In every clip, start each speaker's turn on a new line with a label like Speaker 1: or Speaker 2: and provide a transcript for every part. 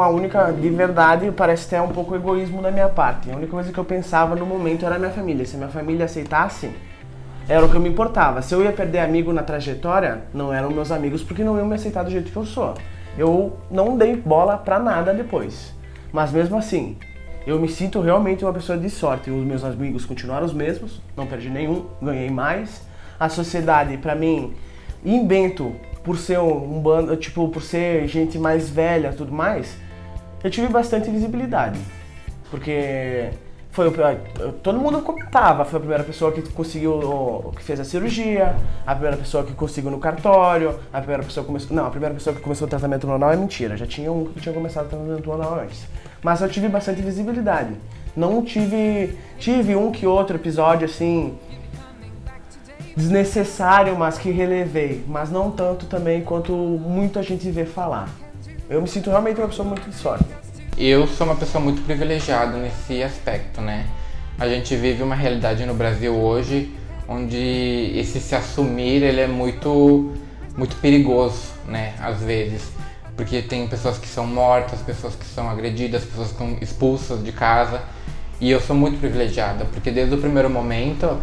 Speaker 1: a única, de verdade, parece até um pouco egoísmo da minha parte. A única coisa que eu pensava no momento era a minha família. Se a minha família aceitasse, era o que eu me importava. Se eu ia perder amigo na trajetória, não eram meus amigos porque não iam me aceitar do jeito que eu sou. Eu não dei bola pra nada depois. Mas mesmo assim, eu me sinto realmente uma pessoa de sorte. Os meus amigos continuaram os mesmos, não perdi nenhum, ganhei mais. A sociedade, pra mim, em Bento, por ser um bando, tipo, por ser gente mais velha e tudo mais, eu tive bastante visibilidade. Porque todo mundo comentava, foi a primeira pessoa que conseguiu, que fez a cirurgia, a primeira pessoa que conseguiu no cartório, a primeira pessoa que começou, não, a primeira pessoa que começou o tratamento hormonal é mentira, já tinha um que tinha começado o tratamento hormonal antes. Mas eu tive bastante visibilidade. Não tive um que outro episódio assim desnecessário, mas que relevei, mas não tanto também quanto muita gente vê falar. Eu me sinto realmente uma pessoa muito de sorte.
Speaker 2: Eu sou uma pessoa muito privilegiada nesse aspecto, né? A gente vive uma realidade no Brasil hoje onde esse se assumir ele é muito perigoso, né? Às vezes, porque tem pessoas que são mortas, pessoas que são agredidas, pessoas que são expulsas de casa. E eu sou muito privilegiada, porque desde o primeiro momento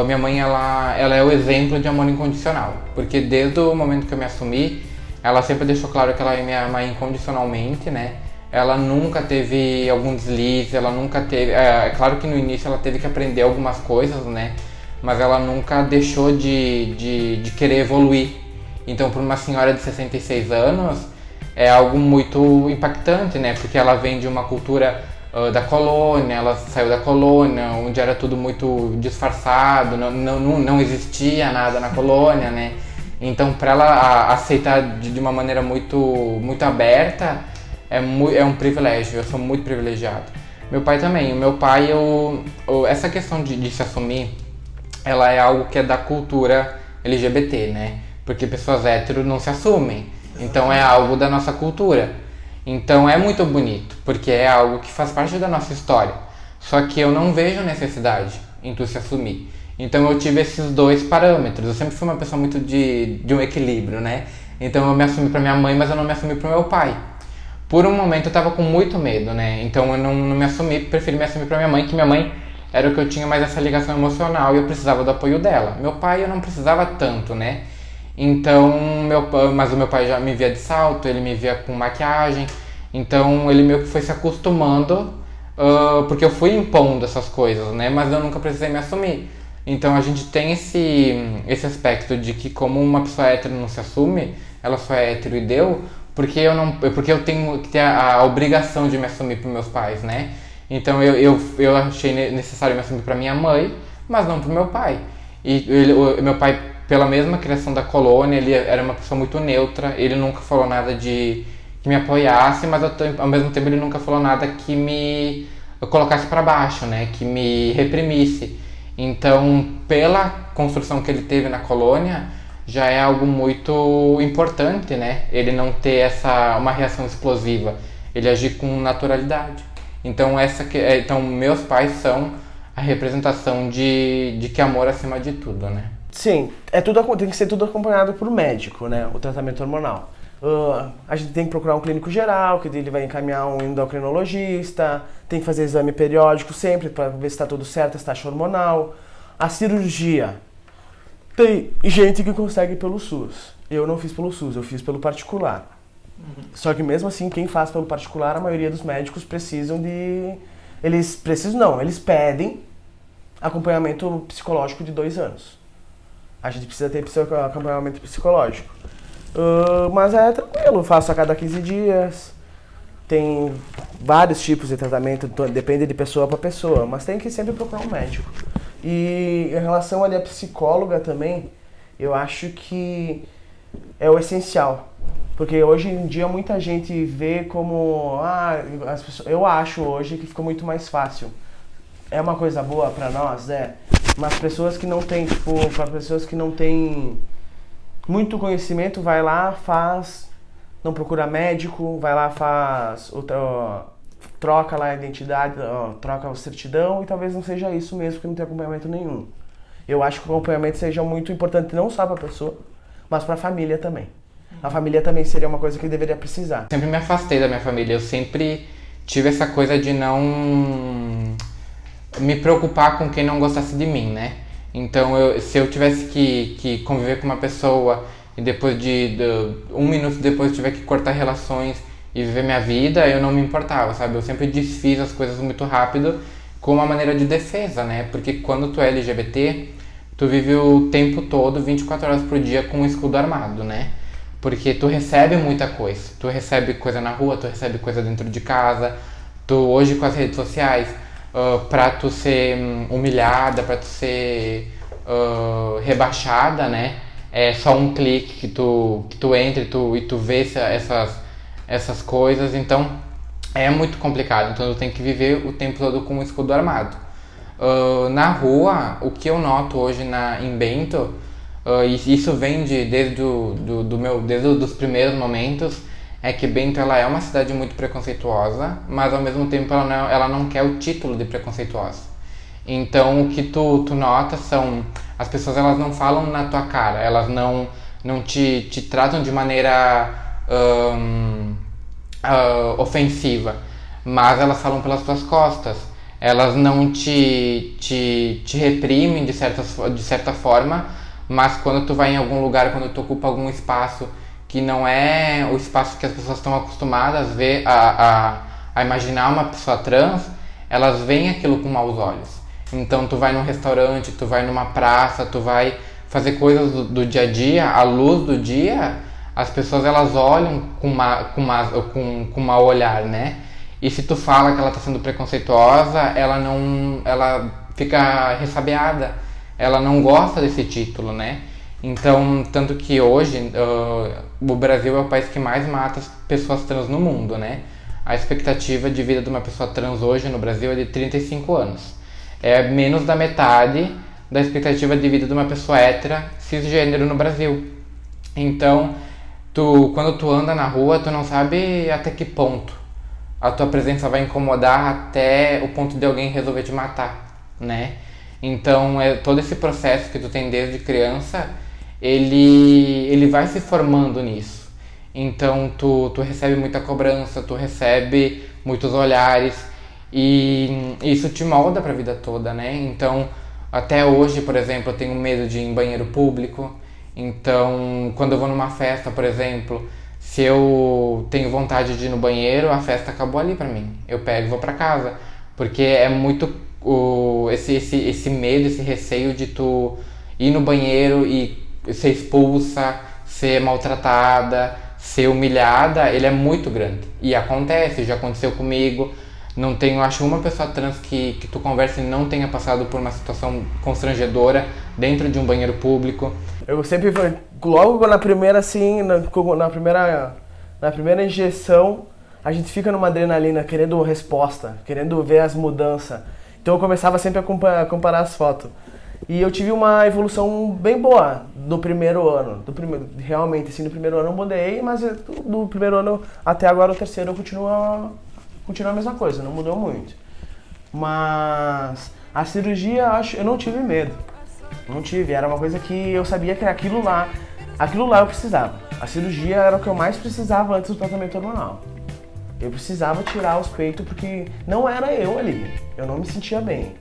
Speaker 2: minha mãe ela é o exemplo de amor incondicional, porque desde o momento que eu me assumi, ela sempre deixou claro que ela me ama incondicionalmente, né? Ela nunca teve algum deslize, ela nunca teve... É claro que no início ela teve que aprender algumas coisas, né? Mas ela nunca deixou de querer evoluir. Então, para uma senhora de 66 anos, é algo muito impactante, né? Porque ela vem de uma cultura da colônia, ela saiu da colônia, onde era tudo muito disfarçado, não existia nada na colônia, né? Então, para ela aceitar de uma maneira muito aberta, é um privilégio, eu sou muito privilegiado. Meu pai também, o meu pai, essa questão de se assumir, ela é algo que é da cultura LGBT, né? Porque pessoas héteros não se assumem, então é algo da nossa cultura. Então é muito bonito, porque é algo que faz parte da nossa história. Só que eu não vejo necessidade em tu se assumir. Então eu tive esses dois parâmetros. Eu sempre fui uma pessoa muito de um equilíbrio, né? Então eu me assumi pra minha mãe, mas eu não me assumi pro meu pai. Por um momento eu tava com muito medo, né? Então eu não me assumi, preferi me assumir pra minha mãe, que minha mãe era o que eu tinha mais essa ligação emocional e eu precisava do apoio dela. Meu pai eu não precisava tanto, né? Então, mas o meu pai já me via de salto, ele me via com maquiagem, então ele meio que foi se acostumando, porque eu fui impondo essas coisas, né? Mas eu nunca precisei me assumir. Então a gente tem esse aspecto de que como uma pessoa hétero não se assume, ela só é hétero e deu, porque eu tenho que ter a obrigação de me assumir para meus pais, né? Então eu achei necessário me assumir para minha mãe, mas não para meu pai. E meu pai, pela mesma criação da colônia, ele era uma pessoa muito neutra, ele nunca falou nada que me apoiasse, mas ao mesmo tempo ele nunca falou nada que me colocasse para baixo, né? Que me reprimisse. Então, pela construção que ele teve na colônia, já é algo muito importante, né? Ele não ter uma reação explosiva, ele agir com naturalidade. Então, então meus pais são a representação de que amor acima de tudo, né?
Speaker 1: Sim, tem que ser tudo acompanhado por médico, né? O tratamento hormonal. A gente tem que procurar um clínico geral, que ele vai encaminhar um endocrinologista, tem que fazer exame periódico sempre para ver se está tudo certo, se taxa hormonal. A cirurgia, tem gente que consegue pelo SUS. Eu não fiz pelo SUS, eu fiz pelo particular. Só que mesmo assim, quem faz pelo particular, a maioria dos médicos precisam eles pedem acompanhamento psicológico de 2 anos. A gente precisa ter acompanhamento psicológico. Mas é tranquilo, faço a cada 15 dias. Tem vários tipos de tratamento, depende de pessoa para pessoa, mas tem que sempre procurar um médico. E em relação ali à psicóloga também, eu acho que é o essencial. Porque hoje em dia muita gente vê como... eu acho hoje que ficou muito mais fácil. É uma coisa boa para nós, mas pessoas que não têm, para pessoas que não têm muito conhecimento, vai lá, não procura médico, vai lá, troca lá a identidade, troca a certidão e talvez não seja isso mesmo, porque não tem acompanhamento nenhum. Eu acho que o acompanhamento seja muito importante não só para a pessoa, mas para a família também. A família também seria uma coisa que deveria precisar.
Speaker 2: Sempre me afastei da minha família, eu sempre tive essa coisa de não me preocupar com quem não gostasse de mim, né? Então, se eu tivesse que conviver com uma pessoa e depois de um minuto depois eu tiver que cortar relações e viver minha vida, eu não me importava, sabe? Eu sempre desfiz as coisas muito rápido com uma maneira de defesa, né? Porque quando tu é LGBT, tu vive o tempo todo, 24 horas por dia, com um escudo armado, né? Porque tu recebe muita coisa. Tu recebe coisa na rua, tu recebe coisa dentro de casa. Tu, hoje com as redes sociais, pra tu ser humilhada, pra tu ser rebaixada, né? É só um clique que tu entra e tu vê essas coisas. Então, é muito complicado. Então, tu tem que viver o tempo todo com um escudo armado. Na rua, o que eu noto hoje em Bento, e isso vem desde os primeiros momentos, é que Bento ela é uma cidade muito preconceituosa, mas ao mesmo tempo ela não quer o título de preconceituosa. Então o que tu nota são, as pessoas elas não falam na tua cara, elas não te tratam de maneira ofensiva, mas elas falam pelas tuas costas. Elas não te reprimem de certa forma, mas quando tu vai em algum lugar, quando tu ocupa algum espaço que não é o espaço que as pessoas estão acostumadas a imaginar uma pessoa trans, elas veem aquilo com maus olhos. Então tu vai num restaurante, tu vai numa praça, tu vai fazer coisas do dia a dia, à luz do dia, as pessoas elas olham com mau olhar, né? E se tu fala que ela está sendo preconceituosa, ela fica ressabiada, ela não gosta desse título, né? Então, tanto que hoje o Brasil é o país que mais mata as pessoas trans no mundo, né? A expectativa de vida de uma pessoa trans hoje no Brasil é de 35 anos. É menos da metade da expectativa de vida de uma pessoa hétera cisgênero no Brasil. Então, quando tu anda na rua, tu não sabe até que ponto a tua presença vai incomodar até o ponto de alguém resolver te matar, né? Então, todo esse processo que tu tem desde criança, ele vai se formando nisso. Então, tu recebe muita cobrança, tu recebe muitos olhares e isso te molda pra vida toda, né? Então, até hoje, por exemplo, eu tenho medo de ir em banheiro público. Então, quando eu vou numa festa, por exemplo, se eu tenho vontade de ir no banheiro, a festa acabou ali pra mim. Eu pego e vou pra casa. Porque é muito esse medo, esse receio de tu ir no banheiro e ser expulsa, ser maltratada, ser humilhada, ele é muito grande. E acontece, já aconteceu comigo. Não tenho, acho, uma pessoa trans que tu conversa e não tenha passado por uma situação constrangedora dentro de um banheiro público.
Speaker 1: Eu sempre, logo na primeira, assim, na primeira injeção, a gente fica numa adrenalina, querendo resposta, querendo ver as mudanças. Então eu começava sempre a comparar as fotos. E eu tive uma evolução bem boa no primeiro ano. Realmente, assim, no primeiro ano eu mudei, mas do primeiro ano até agora, o terceiro, eu continuo a mesma coisa, não mudou muito. Mas a cirurgia, eu não tive medo. Não tive, era uma coisa que eu sabia que aquilo lá eu precisava. A cirurgia era o que eu mais precisava antes do tratamento hormonal. Eu precisava tirar os peitos porque não era eu ali, eu não me sentia bem.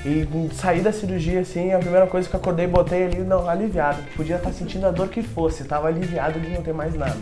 Speaker 1: E sair da cirurgia, assim, a primeira coisa que eu acordei e botei ali, não, aliviado. Podia estar sentindo a dor que fosse, estava aliviado de não ter mais nada.